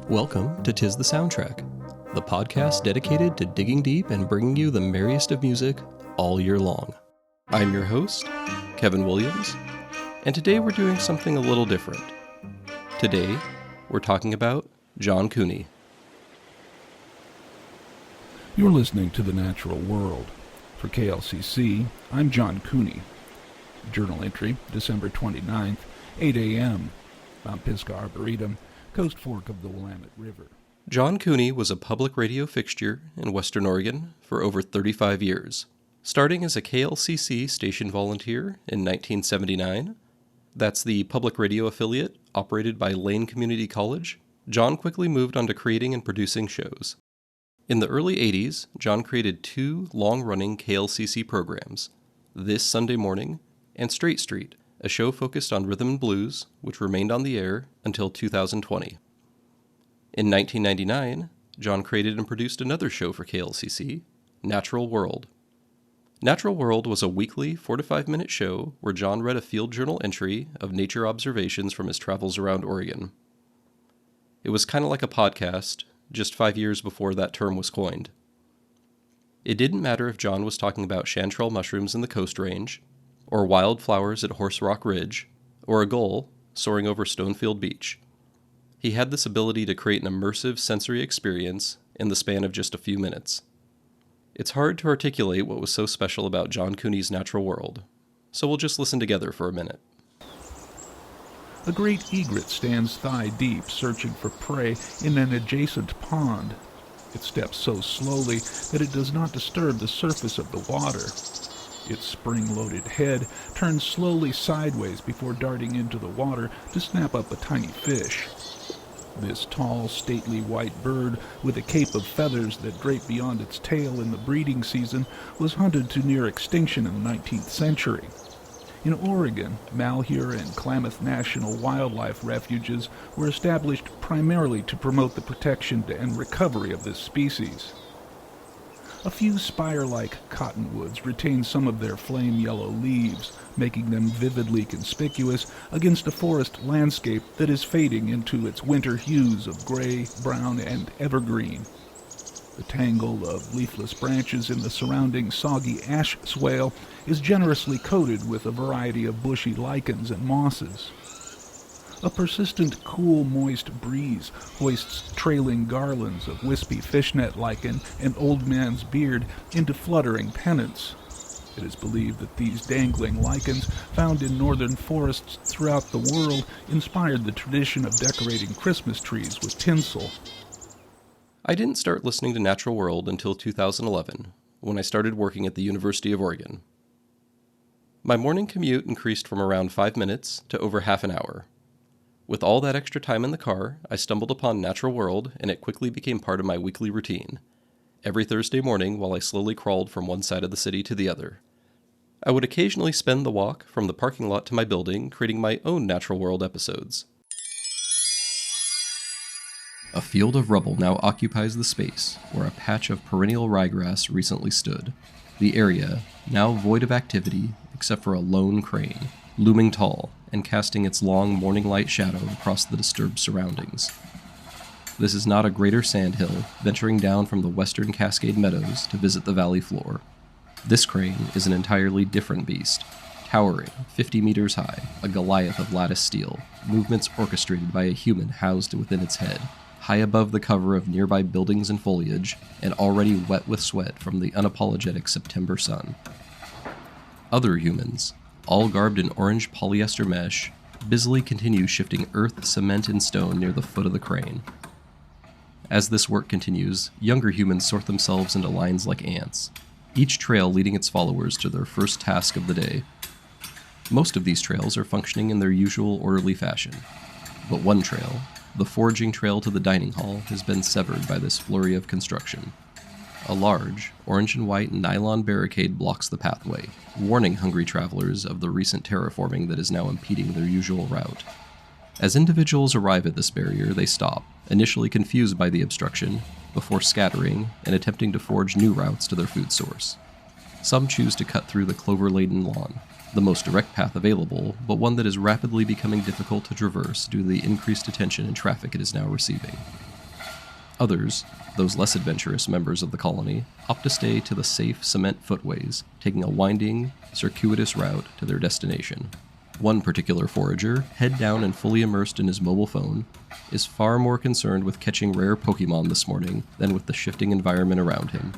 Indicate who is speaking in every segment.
Speaker 1: Welcome to 'Tis the Soundtrack, the podcast dedicated to digging deep and bringing you the merriest of music all year long. I'm your host, Kevin Williams, and today we're doing something a little different. Today, we're talking about John Cooney.
Speaker 2: You're listening to The Natural World. For KLCC, I'm John Cooney. Journal entry, December 29th, 8 a.m. Mount Pisgah Arboretum, Coast Fork of the Willamette River.
Speaker 1: John Cooney was a public radio fixture in Western Oregon for over 35 years. Starting as a KLCC station volunteer in 1979, that's the public radio affiliate operated by Lane Community College, John quickly moved on to creating and producing shows. In the early 80s, John created two long-running KLCC programs, This Sunday Morning and Straight Street, a show focused on rhythm and blues, which remained on the air until 2020. In 1999, John created and produced another show for KLCC, Natural World. Natural World was a weekly 4 to 5 minute show where John read a field journal entry of nature observations from his travels around Oregon. It was kind of like a podcast, just 5 years before that term was coined. It didn't matter if John was talking about chanterelle mushrooms in the Coast Range, or wildflowers at Horse Rock Ridge, or a gull soaring over Stonefield Beach. He had this ability to create an immersive sensory experience in the span of just a few minutes. It's hard to articulate what was so special about John Cooney's Natural World, so we'll just listen together for a minute.
Speaker 2: A great egret stands thigh-deep, searching for prey in an adjacent pond. It steps so slowly that it does not disturb the surface of the water. Its spring-loaded head turns slowly sideways before darting into the water to snap up a tiny fish. This tall, stately white bird, with a cape of feathers that drape beyond its tail in the breeding season, was hunted to near extinction in the 19th century. In Oregon, Malheur and Klamath National Wildlife Refuges were established primarily to promote the protection and recovery of this species. A few spire-like cottonwoods retain some of their flame-yellow leaves, making them vividly conspicuous against a forest landscape that is fading into its winter hues of gray, brown, and evergreen. The tangle of leafless branches in the surrounding soggy ash swale is generously coated with a variety of bushy lichens and mosses. A persistent, cool, moist breeze hoists trailing garlands of wispy fishnet lichen and old man's beard into fluttering pennants. It is believed that these dangling lichens, found in northern forests throughout the world, inspired the tradition of decorating Christmas trees with tinsel.
Speaker 1: I didn't start listening to Natural World until 2011, when I started working at the University of Oregon. My morning commute increased from around 5 minutes to over half an hour. With all that extra time in the car, I stumbled upon Natural World, and it quickly became part of my weekly routine. Every Thursday morning, while I slowly crawled from one side of the city to the other. I would occasionally spend the walk from the parking lot to my building, creating my own Natural World episodes. A field of rubble now occupies the space where a patch of perennial ryegrass recently stood. The area, now void of activity except for a lone crane, looming tall and casting its long morning light shadow across the disturbed surroundings. This is not a greater sandhill venturing down from the western Cascade Meadows to visit the valley floor. This crane is an entirely different beast, towering 50 meters high, a Goliath of lattice steel, movements orchestrated by a human housed within its head, high above the cover of nearby buildings and foliage, and already wet with sweat from the unapologetic September sun. Other humans, all garbed in orange polyester mesh, busily continue shifting earth, cement, and stone near the foot of the crane. As this work continues, younger humans sort themselves into lines like ants, each trail leading its followers to their first task of the day. Most of these trails are functioning in their usual orderly fashion, but one trail, the foraging trail to the dining hall, has been severed by this flurry of construction. A large, orange and white nylon barricade blocks the pathway, warning hungry travelers of the recent terraforming that is now impeding their usual route. As individuals arrive at this barrier, they stop, initially confused by the obstruction, before scattering and attempting to forge new routes to their food source. Some choose to cut through the clover-laden lawn, the most direct path available, but one that is rapidly becoming difficult to traverse due to the increased attention and traffic it is now receiving. Others, those less adventurous members of the colony, opt to stay to the safe cement footways, taking a winding, circuitous route to their destination. One particular forager, head down and fully immersed in his mobile phone, is far more concerned with catching rare Pokemon this morning than with the shifting environment around him.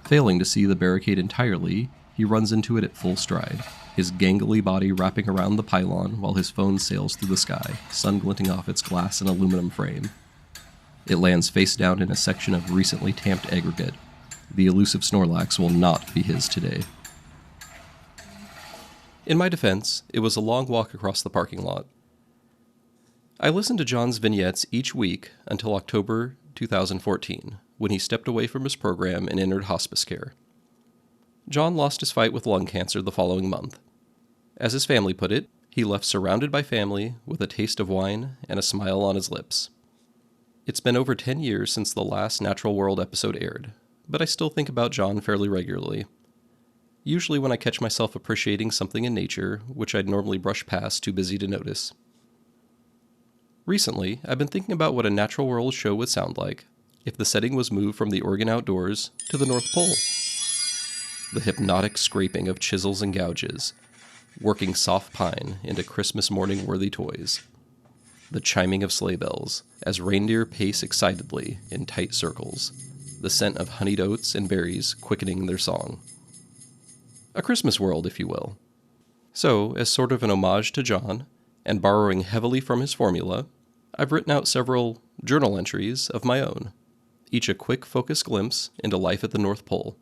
Speaker 1: Failing to see the barricade entirely, he runs into it at full stride, his gangly body wrapping around the pylon while his phone sails through the sky, sun glinting off its glass and aluminum frame. It lands face down in a section of recently tamped aggregate. The elusive Snorlax will not be his today. In my defense, it was a long walk across the parking lot. I listened to John's vignettes each week until October 2014, when he stepped away from his program and entered hospice care. John lost his fight with lung cancer the following month. As his family put it, he left surrounded by family with a taste of wine and a smile on his lips. It's been over 10 years since the last Natural World episode aired, but I still think about John fairly regularly. Usually when I catch myself appreciating something in nature, which I'd normally brush past too busy to notice. Recently, I've been thinking about what a Natural World show would sound like if the setting was moved from the Oregon outdoors to the North Pole. The hypnotic scraping of chisels and gouges, working soft pine into Christmas morning-worthy toys. The chiming of sleigh bells as reindeer pace excitedly in tight circles, the scent of honeyed oats and berries quickening their song. A Christmas world, if you will. So, as sort of an homage to John, and borrowing heavily from his formula, I've written out several journal entries of my own, each a quick, focused glimpse into life at the North Pole.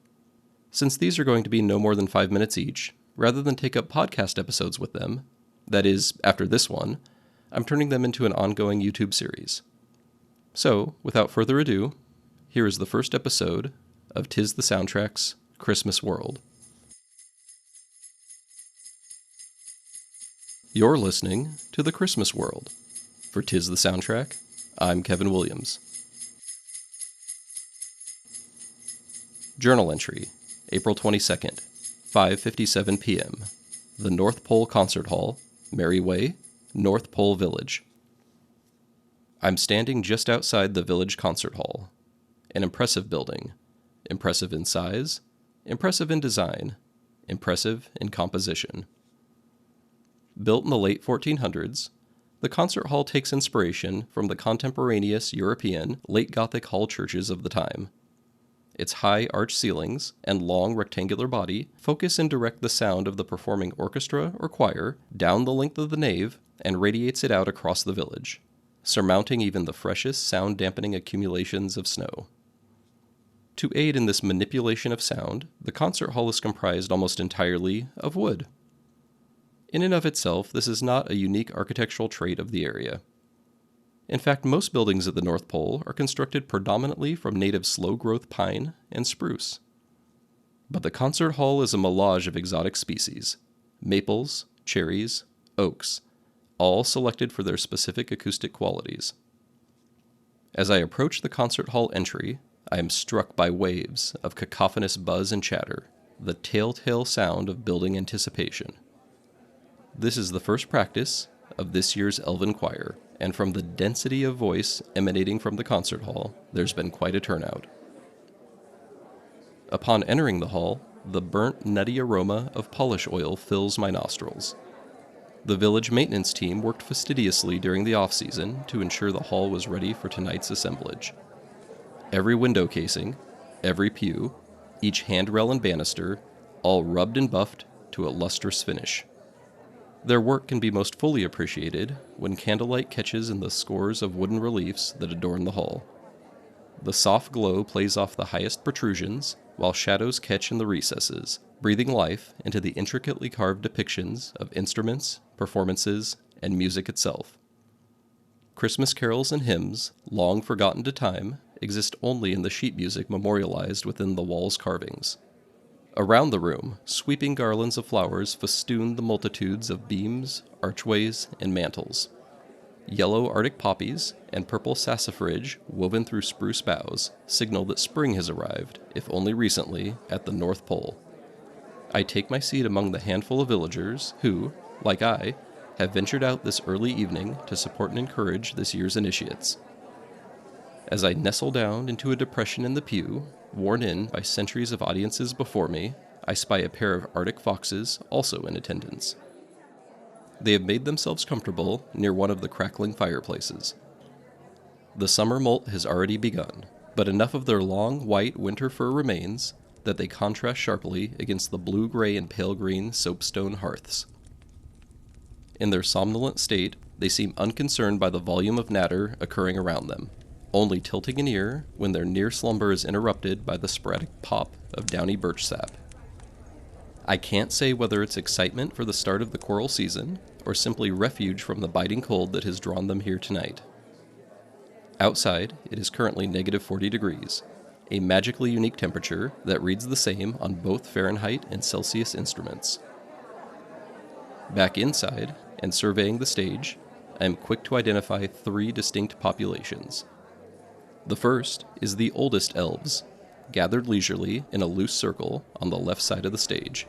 Speaker 1: Since these are going to be no more than 5 minutes each, rather than take up podcast episodes with them, that is, after this one, I'm turning them into an ongoing YouTube series. So, without further ado, here is the first episode of 'Tis the Soundtrack's Christmas World. You're listening to The Christmas World. For 'Tis the Soundtrack, I'm Kevin Williams. Journal entry, April 22nd, 5:57 p.m. The North Pole Concert Hall, Merry Way, North Pole Village. I'm standing just outside the Village Concert Hall. An impressive building. Impressive in size, impressive in design, impressive in composition. Built in the late 1400s, the concert hall takes inspiration from the contemporaneous European late Gothic hall churches of the time. Its high arched ceilings and long rectangular body focus and direct the sound of the performing orchestra or choir down the length of the nave and radiates it out across the village, surmounting even the freshest sound-dampening accumulations of snow. To aid in this manipulation of sound, the concert hall is comprised almost entirely of wood. In and of itself, this is not a unique architectural trait of the area. In fact, most buildings at the North Pole are constructed predominantly from native slow-growth pine and spruce. But the concert hall is a melange of exotic species: maples, cherries, oaks, all selected for their specific acoustic qualities. As I approach the concert hall entry, I am struck by waves of cacophonous buzz and chatter, the telltale sound of building anticipation. This is the first practice of this year's Elven Choir, and from the density of voice emanating from the concert hall, there's been quite a turnout. Upon entering the hall, the burnt, nutty aroma of polish oil fills my nostrils. The village maintenance team worked fastidiously during the off-season to ensure the hall was ready for tonight's assemblage. Every window casing, every pew, each handrail and banister, all rubbed and buffed to a lustrous finish. Their work can be most fully appreciated when candlelight catches in the scores of wooden reliefs that adorn the hall. The soft glow plays off the highest protrusions, while shadows catch in the recesses, breathing life into the intricately carved depictions of instruments, performances, and music itself. Christmas carols and hymns, long forgotten to time, exist only in the sheet music memorialized within the wall's carvings. Around the room, sweeping garlands of flowers festoon the multitudes of beams, archways, and mantels. Yellow Arctic poppies and purple sassafrage woven through spruce boughs signal that spring has arrived, if only recently, at the North Pole. I take my seat among the handful of villagers who, like I, have ventured out this early evening to support and encourage this year's initiates. As I nestle down into a depression in the pew, worn in by centuries of audiences before me, I spy a pair of Arctic foxes also in attendance. They have made themselves comfortable near one of the crackling fireplaces. The summer molt has already begun, but enough of their long, white winter fur remains that they contrast sharply against the blue-gray and pale-green soapstone hearths. In their somnolent state, they seem unconcerned by the volume of natter occurring around them, only tilting an ear when their near slumber is interrupted by the sporadic pop of downy birch sap. I can't say whether it's excitement for the start of the coral season, or simply refuge from the biting cold that has drawn them here tonight. Outside, it is currently negative 40 degrees, a magically unique temperature that reads the same on both Fahrenheit and Celsius instruments. Back inside, and surveying the stage, I am quick to identify 3 distinct populations. The first is the oldest elves, gathered leisurely in a loose circle on the left side of the stage.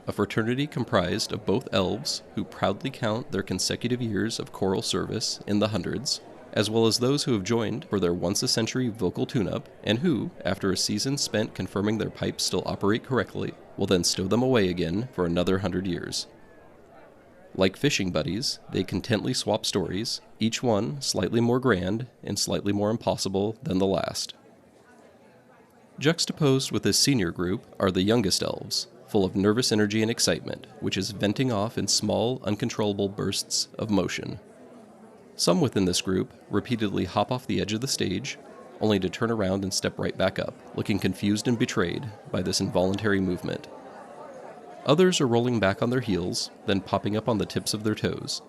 Speaker 1: A fraternity comprised of both elves who proudly count their consecutive years of choral service in the hundreds, as well as those who have joined for their once-a-century vocal tune-up, and who, after a season spent confirming their pipes still operate correctly, will then stow them away again for another 100 years. Like fishing buddies, they contently swap stories, each one slightly more grand and slightly more impossible than the last. Juxtaposed with this senior group are the youngest elves, full of nervous energy and excitement, which is venting off in small, uncontrollable bursts of motion. Some within this group repeatedly hop off the edge of the stage, only to turn around and step right back up, looking confused and betrayed by this involuntary movement. Others are rolling back on their heels, then popping up on the tips of their toes,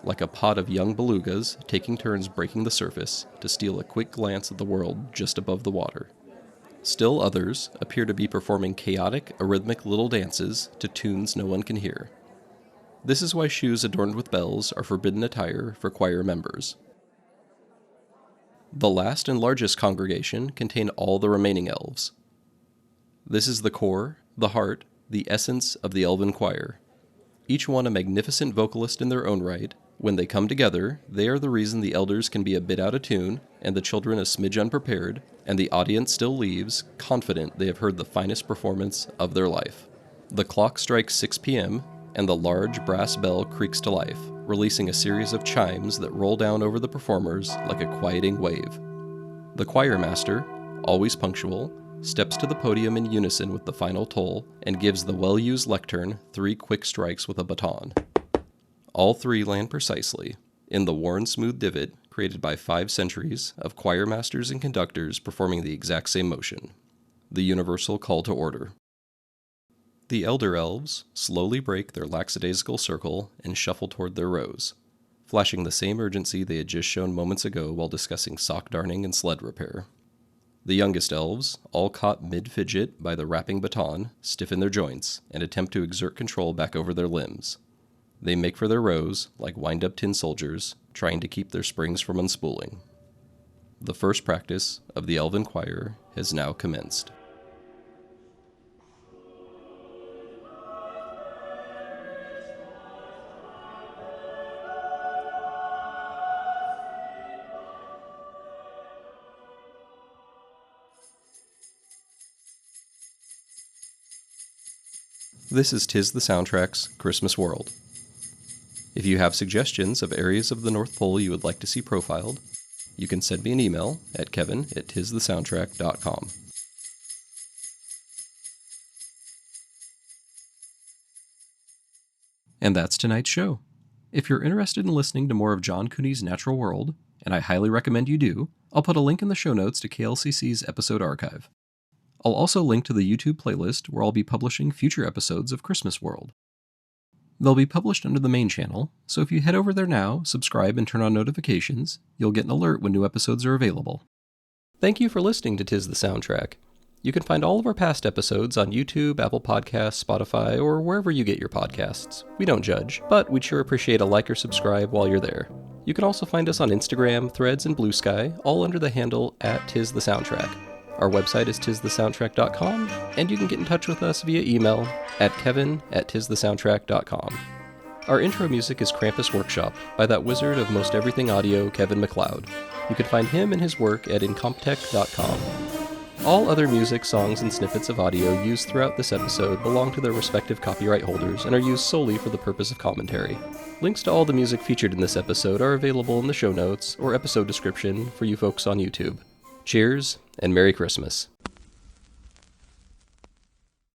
Speaker 1: like a pod of young belugas taking turns breaking the surface to steal a quick glance at the world just above the water. Still others appear to be performing chaotic, arrhythmic little dances to tunes no one can hear. This is why shoes adorned with bells are forbidden attire for choir members. The last and largest congregation contain all the remaining elves. This is the core, the heart, the essence of the elven choir. Each one a magnificent vocalist in their own right. When they come together, they are the reason the elders can be a bit out of tune, and the children a smidge unprepared, and the audience still leaves, confident they have heard the finest performance of their life. The clock strikes 6 p.m., and the large brass bell creaks to life, releasing a series of chimes that roll down over the performers like a quieting wave. The choir master, always punctual, steps to the podium in unison with the final toll and gives the well-used lectern 3 quick strikes with a baton. All 3 land precisely in the worn smooth divot created by 5 centuries of choir masters and conductors performing the exact same motion, the universal call to order. The elder elves slowly break their lackadaisical circle and shuffle toward their rows, flashing the same urgency they had just shown moments ago while discussing sock darning and sled repair. The youngest elves, all caught mid-fidget by the rapping baton, stiffen their joints and attempt to exert control back over their limbs. They make for their rows like wind-up tin soldiers, trying to keep their springs from unspooling. The first practice of the elven choir has now commenced. This is 'Tis the Soundtrack's Christmas World. If you have suggestions of areas of the North Pole you would like to see profiled, you can send me an email at kevin@tisthesoundtrack.com. And that's tonight's show. If you're interested in listening to more of John Cooney's Natural World, and I highly recommend you do, I'll put a link in the show notes to KLCC's episode archive. I'll also link to the YouTube playlist where I'll be publishing future episodes of Christmas World. They'll be published under the main channel, so if you head over there now, subscribe and turn on notifications, you'll get an alert when new episodes are available. Thank you for listening to 'Tis the Soundtrack. You can find all of our past episodes on YouTube, Apple Podcasts, Spotify, or wherever you get your podcasts. We don't judge, but we'd sure appreciate a like or subscribe while you're there. You can also find us on Instagram, Threads, and Blue Sky, all under the handle @'tisthesoundtrack. Our website is tisthesoundtrack.com, and you can get in touch with us via email at kevin@tisthesoundtrack.com. Our intro music is Krampus Workshop by that wizard of most everything audio, Kevin MacLeod. You can find him and his work at incompetech.com. All other music, songs, and snippets of audio used throughout this episode belong to their respective copyright holders and are used solely for the purpose of commentary. Links to all the music featured in this episode are available in the show notes or episode description for you folks on YouTube. Cheers, and Merry Christmas.